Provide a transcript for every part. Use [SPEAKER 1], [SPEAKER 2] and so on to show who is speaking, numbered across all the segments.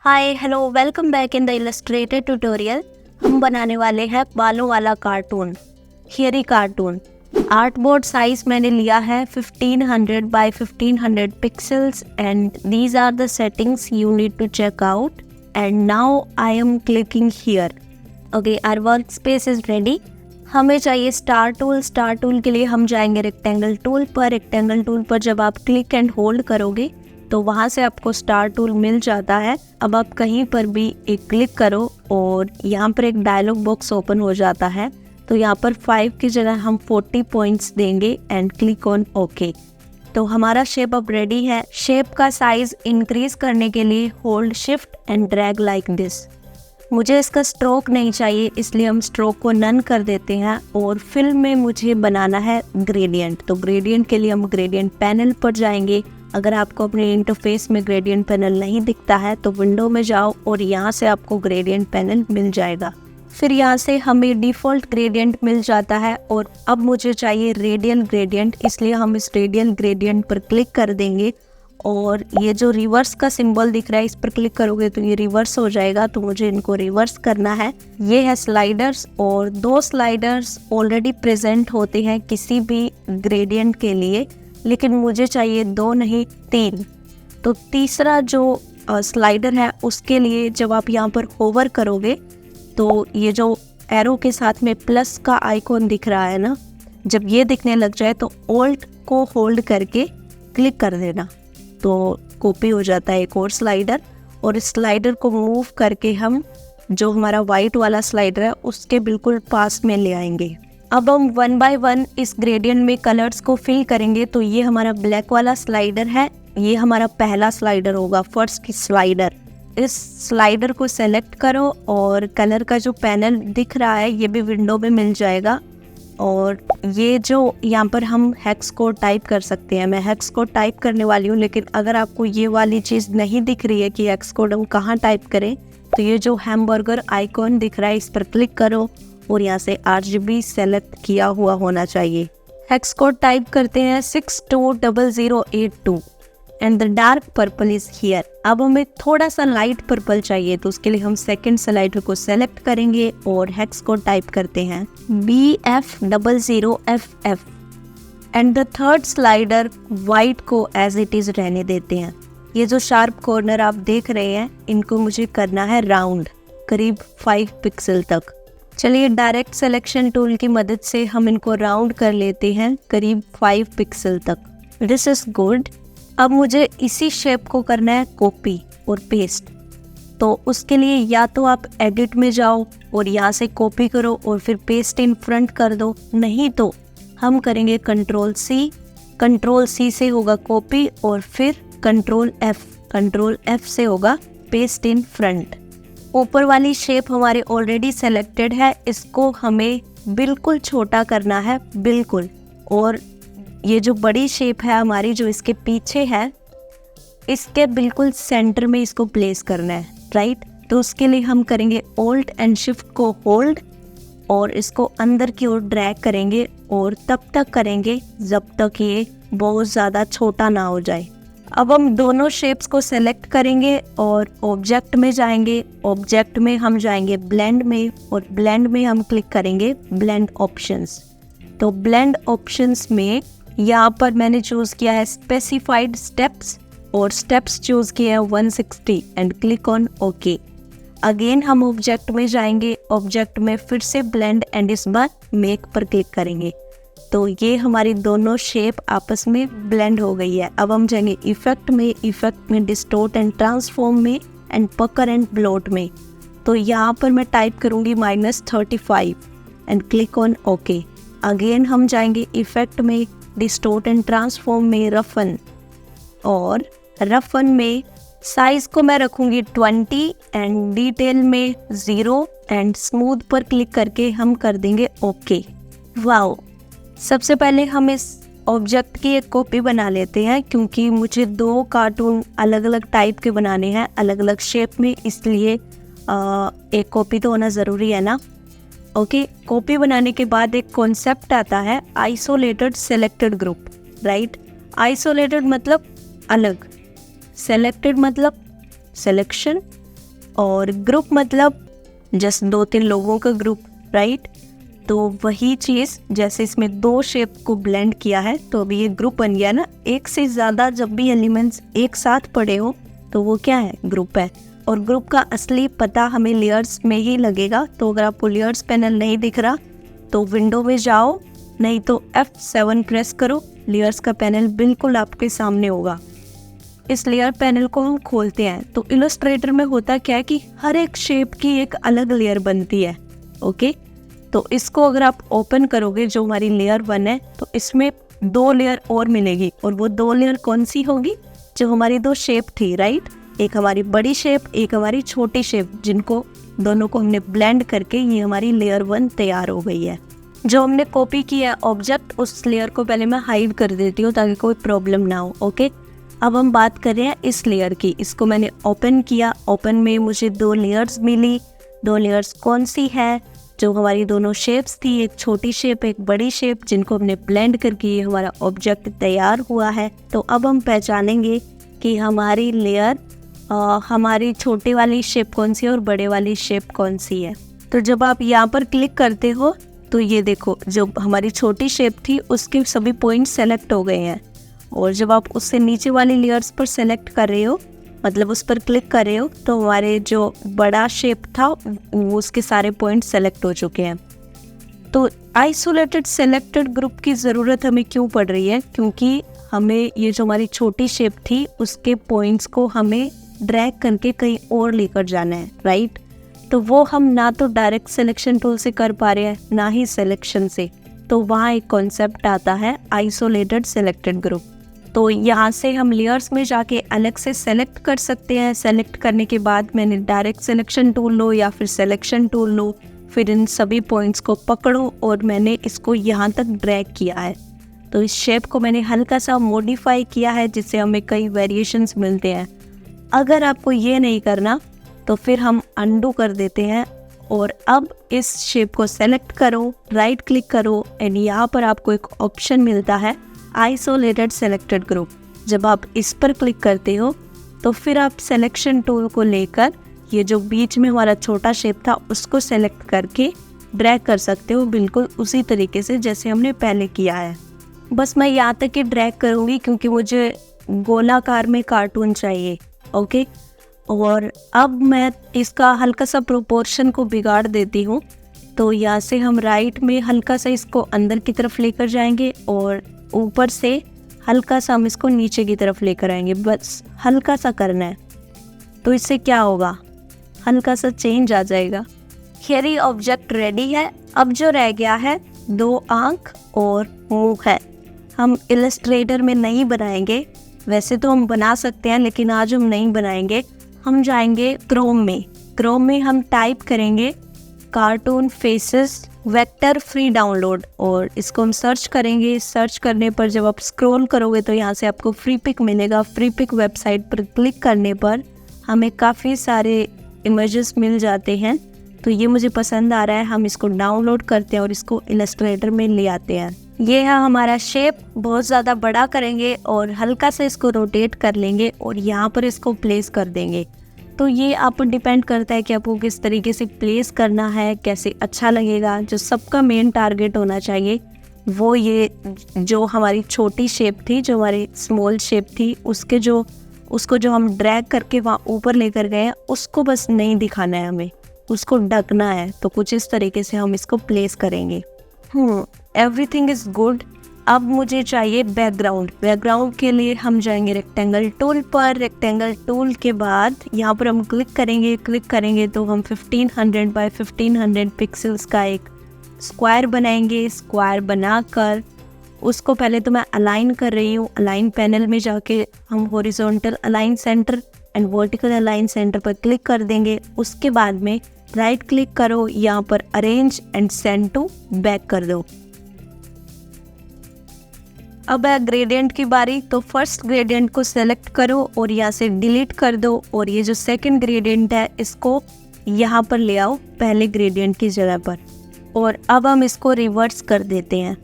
[SPEAKER 1] Hi hello welcome back in the illustrated tutorial. हम बनाने वाले हैं बालों वाला cartoon, hairy cartoon. Art board size मैंने लिया है 1500 by 1500 pixels and these are the settings you need to check out. And now I am clicking here. Okay, our work space is ready. हमें चाहिए स्टार टूल। स्टार टूल के लिए हम जाएंगे rectangle tool पर। रेक्टेंगल टूल पर जब आप क्लिक एंड होल्ड करोगे तो वहाँ से आपको स्टार टूल मिल जाता है। अब आप कहीं पर भी एक क्लिक करो और यहाँ पर एक डायलॉग बॉक्स ओपन हो जाता है। तो यहाँ पर 5 की जगह हम 40 पॉइंट्स देंगे एंड क्लिक ऑन ओके। तो हमारा शेप अब रेडी है। शेप का साइज इंक्रीज करने के लिए hold shift and drag like this. मुझे इसका स्ट्रोक नहीं चाहिए, इसलिए हम स्ट्रोक को नन कर देते हैं। और फिल में मुझे बनाना है ग्रेडियंट। तो ग्रेडियंट के लिए हम ग्रेडियंट पैनल पर जाएंगे। अगर आपको अपने इंटरफेस में ग्रेडियंट पैनल नहीं दिखता है तो विंडो में जाओ और यहाँ से आपको ग्रेडियंट पैनल मिल जाएगा। फिर यहाँ से हमें डिफ़ॉल्ट ग्रेडियंट मिल जाता है। और अब मुझे चाहिए रेडियल ग्रेडियंट, इसलिए हम इस रेडियल ग्रेडियंट पर क्लिक कर देंगे। और ये जो रिवर्स का सिंबल दिख रहा है इस पर क्लिक करोगे तो ये रिवर्स हो जाएगा। तो मुझे इनको रिवर्स करना है। ये है स्लाइडर्स और 2 स्लाइडर्स ऑलरेडी प्रेजेंट होते हैं किसी भी ग्रेडियंट के लिए, लेकिन मुझे चाहिए 2 नहीं 3। तो तीसरा जो स्लाइडर है उसके लिए जब आप यहाँ पर होवर करोगे तो ये जो एरो के साथ में प्लस का आइकॉन दिख रहा है ना, जब ये दिखने लग जाए तो ऑल्ट को होल्ड करके क्लिक कर देना तो कॉपी हो जाता है एक और स्लाइडर। और इस स्लाइडर को मूव करके हम जो हमारा वाइट वाला स्लाइडर है उसके बिल्कुल पास में ले आएंगे। अब हम 1 बाय 1 इस ग्रेडियंट में कलर्स को फिल करेंगे। तो ये हमारा ब्लैक वाला स्लाइडर है, ये हमारा पहला स्लाइडर होगा, फर्स्ट स्लाइडर। इस स्लाइडर को सेलेक्ट करो और कलर का जो पैनल दिख रहा है ये भी विंडो में मिल जाएगा। और ये जो यहाँ पर हम हेक्स कोड टाइप कर सकते हैं, मैं हेक्स कोड टाइप करने वाली हूँ। लेकिन अगर आपको ये वाली चीज़ नहीं दिख रही है कि हेक्स कोड हम कहाँ टाइप करें, तो ये जो हैमबर्गर आइकॉन दिख रहा है इस पर क्लिक करो और यहाँ से RGB सेलेक्ट किया हुआ होना चाहिए। हेक्स कोड टाइप करते हैं 620082 and the dark purple is here. अब हमें थोड़ा सा लाइट पर्पल चाहिए, तो उसके लिए हम सेकंड स्लाइडर को सेलेक्ट करेंगे और हेक्स कोड टाइप करते हैं BF00FF and the third slider white को एज इट इज रहने देते हैं। ये जो शार्प कॉर्नर आप देख रहे हैं इनको मुझे करना है राउंड, करीब 5 पिक्सल तक। चलिए डायरेक्ट सिलेक्शन टूल की मदद से हम इनको राउंड कर लेते हैं करीब 5 पिक्सल तक। This is good. अब मुझे इसी शेप को करना है कॉपी और पेस्ट। तो उसके लिए या तो आप एडिट में जाओ और यहाँ से कॉपी करो और फिर पेस्ट इन फ्रंट कर दो, नहीं तो हम करेंगे कंट्रोल C से होगा कॉपी और फिर कंट्रोल F से होगा पेस्ट इन फ्रंट। ऊपर वाली शेप हमारे ऑलरेडी सेलेक्टेड है, इसको हमें बिल्कुल छोटा करना है, बिल्कुल। और ये जो बड़ी शेप है हमारी जो इसके पीछे है इसके बिल्कुल सेंटर में इसको प्लेस करना है, राइट। तो उसके लिए हम करेंगे ऑल्ट एंड शिफ्ट को होल्ड और इसको अंदर की ओर ड्रैग करेंगे और तब तक करेंगे जब तक ये बहुत ज़्यादा छोटा ना हो जाए। अब हम दोनों शेप्स को सेलेक्ट करेंगे और ऑब्जेक्ट में जाएंगे। ऑब्जेक्ट में हम जाएंगे ब्लेंड में और ब्लेंड में हम क्लिक करेंगे ब्लेंड ऑप्शंस। तो ब्लेंड ऑप्शंस में यहाँ पर मैंने चूज़ किया है स्पेसिफाइड स्टेप्स और स्टेप्स चूज़ किए हैं 160 and click on okay. Again हम ऑब्जेक्ट में जाएंगे, ऑब्जेक्ट में फिर से ब्लेंड एंड इस बार मेक पर क्लिक करेंगे। तो ये हमारी दोनों शेप आपस में ब्लेंड हो गई है। अब हम जाएंगे इफेक्ट में डिस्टोर्ट एंड ट्रांसफॉर्म में एंड पकर एंड ब्लोट में। तो यहाँ पर मैं टाइप करूँगी -35 and click on okay. Again हम जाएंगे इफेक्ट में डिस्टोर्ट एंड ट्रांसफॉर्म में रफन, और रफन में साइज को मैं रखूँगी 20 एंड डिटेल में 0 एंड स्मूथ पर क्लिक करके हम कर देंगे ओके। वाओ। सबसे पहले हम इस ऑब्जेक्ट की एक कॉपी बना लेते हैं क्योंकि मुझे 2 कार्टून अलग अलग टाइप के बनाने हैं, अलग अलग शेप में, इसलिए एक कॉपी तो होना ज़रूरी है ना। ओके, कॉपी बनाने के बाद एक कॉन्सेप्ट आता है isolated selected group, right. Isolated मतलब अलग, सेलेक्टेड मतलब सिलेक्शन और ग्रुप मतलब जस्ट 2-3 लोगों का ग्रुप, राइट। तो वही चीज़ जैसे इसमें 2 शेप को ब्लेंड किया है तो अभी ये ग्रुप बन गया ना। एक से ज़्यादा जब भी एलिमेंट्स एक साथ पड़े हो तो वो क्या है, ग्रुप है। और ग्रुप का असली पता हमें लेयर्स में ही लगेगा। तो अगर आपको लेयर्स पैनल नहीं दिख रहा तो विंडो में जाओ, नहीं तो F7 प्रेस करो, लेयर्स का पैनल बिल्कुल आपके सामने होगा। इस लेयर पैनल को हम खोलते हैं तो इलस्ट्रेटर में होता क्या है कि हर एक शेप की एक अलग लेयर बनती है, ओके। तो इसको अगर आप ओपन करोगे जो हमारी लेयर 1 है तो इसमें 2 लेयर और मिलेगी। और वो 2 लेयर कौन सी होगी, जो हमारी 2 शेप थी, राइट। एक हमारी बड़ी शेप, एक हमारी छोटी शेप, जिनको दोनों को हमने ब्लेंड करके ये हमारी लेयर 1 तैयार हो गई है। जो हमने कॉपी किया है ऑब्जेक्ट, उस लेयर को पहले मैं हाइड कर देती हूँ ताकि कोई प्रॉब्लम ना हो, ओके। अब हम बात कर रहे हैं इस लेयर की। इसको मैंने ओपन किया, ओपन में मुझे 2 लेयर्स मिली। 2 लेयर्स कौन सी है, जो हमारी दोनों शेप्स थी, एक छोटी शेप एक बड़ी शेप, जिनको हमने ब्लेंड करके हमारा ऑब्जेक्ट तैयार हुआ है। तो अब हम पहचानेंगे कि हमारी लेयर हमारी छोटी वाली शेप कौन सी है और बड़े वाली शेप कौन सी है। तो जब आप यहाँ पर क्लिक करते हो तो ये देखो, जो हमारी छोटी शेप थी उसके सभी पॉइंट सेलेक्ट हो गए हैं। और जब आप उससे नीचे वाली लेयर्स पर सेलेक्ट कर रहे हो, मतलब उस पर क्लिक कर रहे हो, तो हमारे जो बड़ा शेप था वो उसके सारे पॉइंट सेलेक्ट हो चुके हैं। तो आइसोलेटेड सेलेक्टेड ग्रुप की ज़रूरत हमें क्यों पड़ रही है, क्योंकि हमें ये जो हमारी छोटी शेप थी उसके पॉइंट्स को हमें ड्रैग करके कहीं और लेकर जाना है, राइट। तो वो हम ना तो डायरेक्ट सिलेक्शन टूल से कर पा रहे हैं ना ही सिलेक्शन से। तो वहाँ एक कॉन्सेप्ट आता है आइसोलेटेड सेलेक्टेड ग्रुप। तो यहाँ से हम लेयर्स में जाके अलग से सेलेक्ट कर सकते हैं। सेलेक्ट करने के बाद मैंने डायरेक्ट सिलेक्शन टूल लो या फिर सिलेक्शन टूल लो, फिर इन सभी पॉइंट्स को पकड़ो और मैंने इसको यहाँ तक ड्रैग किया है। तो इस शेप को मैंने हल्का सा मॉडिफाई किया है जिससे हमें कई वेरिएशंस मिलते हैं। अगर आपको ये नहीं करना तो फिर हम अंडू कर देते हैं और अब इस शेप को सेलेक्ट करो, राइट क्लिक करो एंड यहाँ पर आपको एक ऑप्शन मिलता है आइसोलेटेड सेलेक्टेड ग्रुप। जब आप इस पर क्लिक करते हो तो फिर आप सिलेक्शन टूल को लेकर ये जो बीच में हमारा छोटा शेप था उसको सेलेक्ट करके ड्रैग कर सकते हो, बिल्कुल उसी तरीके से जैसे हमने पहले किया है। बस मैं यहाँ तक ही ड्रैग करूँगी क्योंकि मुझे गोलाकार में कार्टून चाहिए, ओके। और अब मैं इसका हल्का सा प्रोपोर्शन को बिगाड़ देती हूँ। तो यहाँ से हम राइट में हल्का सा इसको अंदर की तरफ लेकर जाएंगे और ऊपर से हल्का सा हम इसको नीचे की तरफ लेकर आएंगे। बस हल्का सा करना है, तो इससे क्या होगा, हल्का सा चेंज आ जाएगा। ये ऑब्जेक्ट रेडी है। अब जो रह गया है 2 आँख और मुंह है। हम इलस्ट्रेटर में नहीं बनाएंगे, वैसे तो हम बना सकते हैं लेकिन आज हम नहीं बनाएंगे। हम जाएंगे क्रोम में। क्रोम में हम टाइप करेंगे cartoon faces vector free download और इसको हम सर्च करेंगे। सर्च करने पर जब आप स्क्रॉल करोगे तो यहाँ से आपको फ्री पिक मिलेगा। फ्री पिक वेबसाइट पर क्लिक करने पर हमें काफ़ी सारे इमेजेस मिल जाते हैं। तो ये मुझे पसंद आ रहा है, हम इसको डाउनलोड करते हैं और इसको इलस्ट्रेटर में ले आते हैं। ये है हमारा शेप। बहुत ज़्यादा बड़ा करेंगे और हल्का सा इसको रोटेट कर लेंगे और यहाँ पर इसको प्लेस कर देंगे। तो ये आप पर डिपेंड करता है कि आपको किस तरीके से प्लेस करना है, कैसे अच्छा लगेगा। जो सबका मेन टारगेट होना चाहिए वो ये जो हमारी छोटी शेप थी, जो हमारी स्मॉल शेप थी, उसको जो हम ड्रैग करके वहाँ ऊपर लेकर गए हैं उसको बस नहीं दिखाना है, हमें उसको ढकना है। तो कुछ इस तरीके से हम इसको प्लेस करेंगे। Everything is good. अब मुझे चाहिए बैकग्राउंड। बैकग्राउंड के लिए हम जाएंगे रेक्टेंगल टूल पर। रेक्टेंगल टूल के बाद यहाँ पर हम क्लिक करेंगे तो हम 1500 बाय 1500 पिक्सल्स का एक स्क्वायर बनाएंगे। स्क्वायर बनाकर उसको पहले तो मैं अलाइन कर रही हूँ। अलाइन पैनल में जाके हम horizontal align center and vertical align center पर क्लिक कर देंगे। उसके बाद में राइट क्लिक करो, यहाँ पर arrange and send to back कर दो। अब है ग्रेडियंट की बारी। तो फर्स्ट ग्रेडियंट को सेलेक्ट करो और यहाँ से डिलीट कर दो और ये जो सेकंड ग्रेडियंट है इसको यहाँ पर ले आओ पहले ग्रेडियंट की जगह पर। और अब हम इसको रिवर्स कर देते हैं।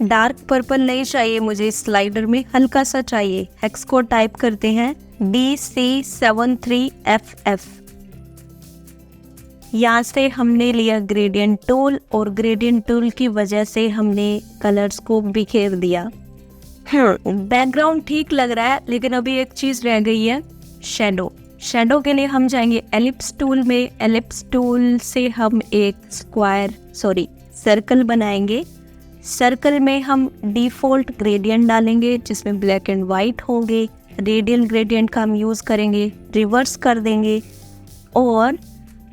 [SPEAKER 1] डार्क पर्पल नहीं चाहिए मुझे, स्लाइडर में हल्का सा चाहिए। हेक्स को टाइप करते हैं DC73FF यहाँ से हमने लिया ग्रेडियंट टूल और ग्रेडियंट टूल की वजह से हमने कलर्स को बिखेर दिया। बैकग्राउंड ठीक लग रहा है, लेकिन अभी एक चीज़ रह गई है, शेडो। शेडो के लिए हम जाएंगे एलिप्स टूल में। एलिप्स टूल से हम एक सर्कल बनाएंगे। सर्कल में हम डिफ़ॉल्ट ग्रेडियंट डालेंगे जिसमें ब्लैक एंड वाइट होंगे। रेडियल ग्रेडियंट का हम यूज़ करेंगे, रिवर्स कर देंगे और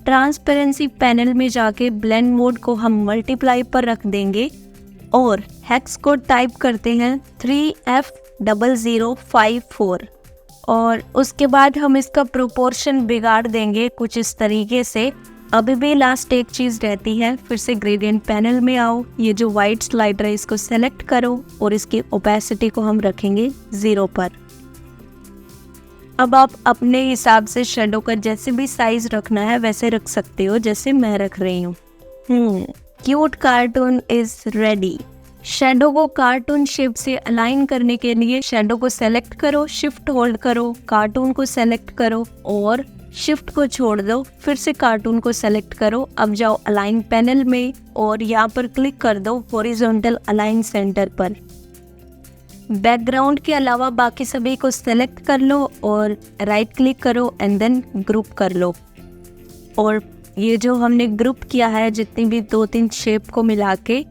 [SPEAKER 1] ट्रांसपेरेंसी पैनल में जाके ब्लेंड मोड को हम मल्टीप्लाई पर रख देंगे और हेक्स कोड टाइप करते हैं 3F0054 और उसके बाद हम इसका प्रोपोर्शन बिगाड़ देंगे कुछ इस तरीके से। अभी भी लास्ट एक चीज़ रहती है, फिर से ग्रेडियंट पैनल में आओ, ये जो वाइट स्लाइडर है इसको सेलेक्ट करो और इसकी ओपेसिटी को हम रखेंगे 0 पर। अब आप अपने हिसाब से शेडो का जैसे भी साइज रखना है वैसे रख सकते हो, जैसे मैं रख रही हूँ। Cute cartoon is ready. Shadow को कार्टून शेप से अलाइन करने के लिए शेडो को सेलेक्ट करो, शिफ्ट होल्ड करो, कार्टून को सेलेक्ट करो और शिफ्ट को छोड़ दो, फिर से कार्टून को सेलेक्ट करो। अब जाओ अलाइन पैनल में और यहाँ पर क्लिक कर दो हॉरिजॉन्टल अलाइन सेंटर पर। बैकग्राउंड के अलावा बाकी सभी को सेलेक्ट कर लो और राइट क्लिक करो एंड देन ग्रुप कर लो। और ये जो हमने ग्रुप किया है जितनी भी 2-3 शेप को मिला के,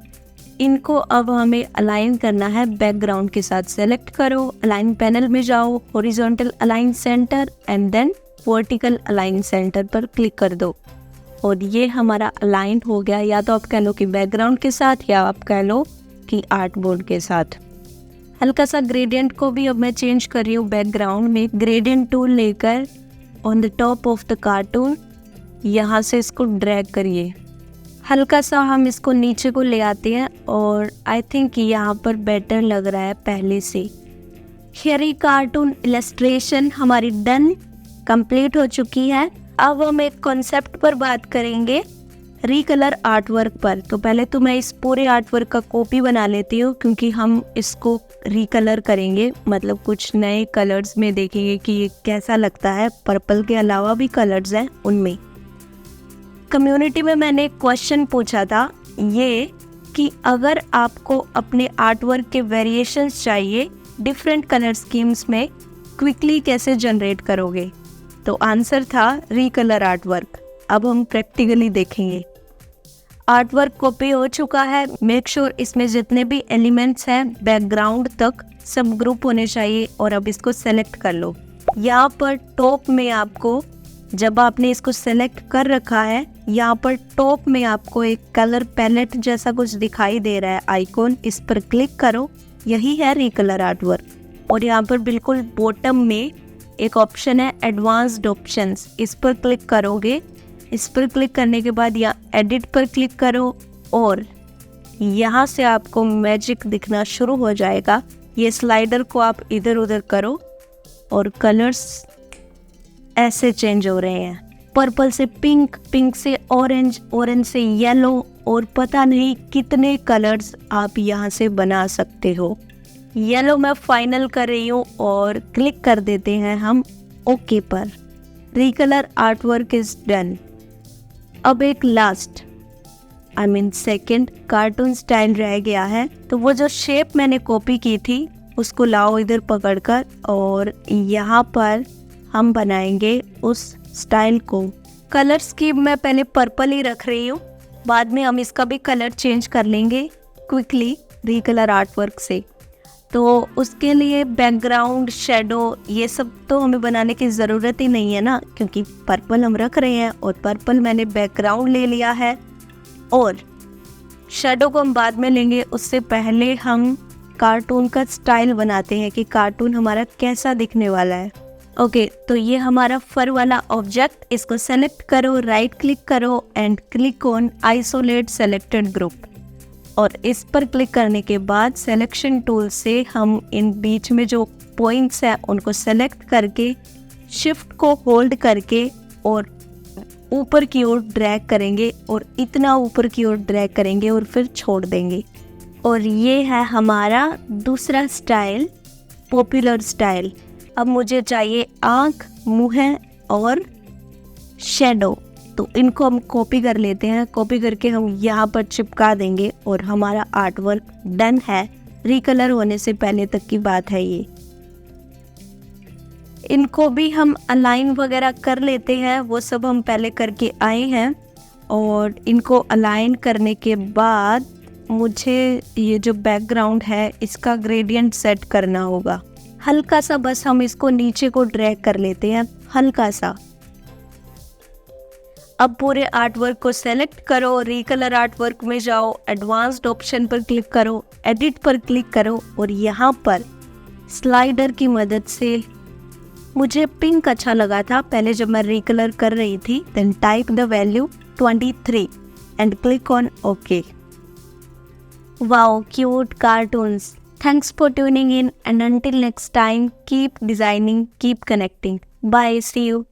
[SPEAKER 1] इनको अब हमें अलाइन करना है बैकग्राउंड के साथ। सेलेक्ट करो, अलाइन पैनल में जाओ, horizontal align center and then vertical align center पर क्लिक कर दो और ये हमारा अलाइन हो गया। या तो आप कह लो कि बैकग्राउंड के साथ या आप कह लो कि आर्ट बोर्ड के साथ। हल्का सा ग्रेडियंट को भी अब मैं चेंज कर रही हूँ। बैकग्राउंड में ग्रेडियंट टूल लेकर on the top of the cartoon यहाँ से इसको ड्रैग करिए। हल्का सा हम इसको नीचे को ले आते हैं और आई थिंक यहाँ पर बेटर लग रहा है पहले से। हेरी कार्टून इलस्ट्रेशन हमारी डन कंप्लीट हो चुकी है। अब हम एक कॉन्सेप्ट पर बात करेंगे, रिकलर आर्ट वर्क पर। तो पहले तो मैं इस पूरे आर्ट वर्क का कॉपी बना लेती हूँ क्योंकि हम इसको रिकलर करेंगे, मतलब कुछ नए कलर्स में देखेंगे कि ये कैसा लगता है। पर्पल के अलावा भी कलर्स हैं उनमें। कम्युनिटी में मैंने एक क्वेश्चन पूछा था ये कि अगर आपको अपने आर्ट वर्क के वेरिएशंस चाहिए डिफरेंट कलर स्कीम्स में, क्विकली कैसे जनरेट करोगे? तो आंसर था रिकलर आर्ट वर्क। अब हम प्रैक्टिकली देखेंगे। आर्ट वर्क कॉपी हो चुका है। मेक श्योर इसमें जितने भी एलिमेंट्स हैं बैकग्राउंड तक सब ग्रुप होने चाहिए और अब इसको सेलेक्ट कर लो। यहाँ पर टॉप में आपको, जब आपने इसको सेलेक्ट कर रखा है, यहाँ पर टॉप में आपको एक कलर पैलेट जैसा कुछ दिखाई दे रहा है आइकॉन, इस पर क्लिक करो। यही है रिकलर आर्ट वर्क। और यहाँ पर बिल्कुल बॉटम में एक ऑप्शन है एडवांस्ड ऑप्शंस, इस पर क्लिक करोगे। इस पर क्लिक करने के बाद यहाँ एडिट पर क्लिक करो और यहाँ से आपको मैजिक दिखना शुरू हो जाएगा। ये स्लाइडर को आप इधर उधर करो और कलर्स ऐसे चेंज हो रहे हैं, पर्पल से पिंक, पिंक से ऑरेंज, ऑरेंज से येलो और पता नहीं कितने कलर्स आप यहाँ से बना सकते हो। येलो मैं फाइनल कर रही हूँ और क्लिक कर देते हैं हम ओके पर। रिकलर आर्ट वर्क इज डन। अब एक लास्ट सेकंड कार्टून स्टाइल रह गया है। तो वो जो शेप मैंने कॉपी की थी उसको लाओ इधर पकड़कर और यहाँ पर हम बनाएंगे उस स्टाइल को। कलर स्कीम मैं पहले पर्पल ही रख रही हूँ, बाद में हम इसका भी कलर चेंज कर लेंगे क्विकली रिकलर आर्ट वर्क से। तो उसके लिए बैकग्राउंड, शेडो, ये सब तो हमें बनाने की ज़रूरत ही नहीं है ना, क्योंकि पर्पल हम रख रहे हैं और पर्पल मैंने बैकग्राउंड ले लिया है। और शेडो को हम बाद में लेंगे, उससे पहले हम कार्टून का स्टाइल बनाते हैं कि कार्टून हमारा कैसा दिखने वाला है। ओके, तो ये हमारा फर वाला ऑब्जेक्ट, इसको सेलेक्ट करो, राइट क्लिक करो and click on isolate selected group. और इस पर क्लिक करने के बाद सिलेक्शन टूल से हम इन बीच में जो पॉइंट्स हैं उनको सेलेक्ट करके शिफ्ट को होल्ड करके और ऊपर की ओर ड्रैग करेंगे और इतना ऊपर की ओर ड्रैग करेंगे और फिर छोड़ देंगे। और ये है हमारा दूसरा स्टाइल, पॉपुलर स्टाइल। अब मुझे चाहिए आँख, मुँह और शेडो। तो इनको हम कॉपी कर लेते हैं। कॉपी करके हम यहाँ पर चिपका देंगे और हमारा आर्ट वर्क डन है। रिकलर होने से पहले तक की बात है ये। इनको भी हम अलाइन वगैरह कर लेते हैं, वो सब हम पहले करके आए हैं। और इनको अलाइन करने के बाद मुझे ये जो बैकग्राउंड है इसका ग्रेडियंट सेट करना होगा। हल्का सा बस हम इसको नीचे को ड्रैग कर लेते हैं, हल्का सा। अब पूरे आर्ट वर्क को सेलेक्ट करो, रिकलर आर्ट वर्क में जाओ, एडवांस्ड ऑप्शन पर क्लिक करो, एडिट पर क्लिक करो और यहाँ पर स्लाइडर की मदद से, मुझे पिंक अच्छा लगा था पहले जब मैं रिकलर कर रही थी, then type the value 23 and click on okay. Wow, cute cartoons. Thanks for tuning in and until next time, keep designing, keep connecting. Bye, see you.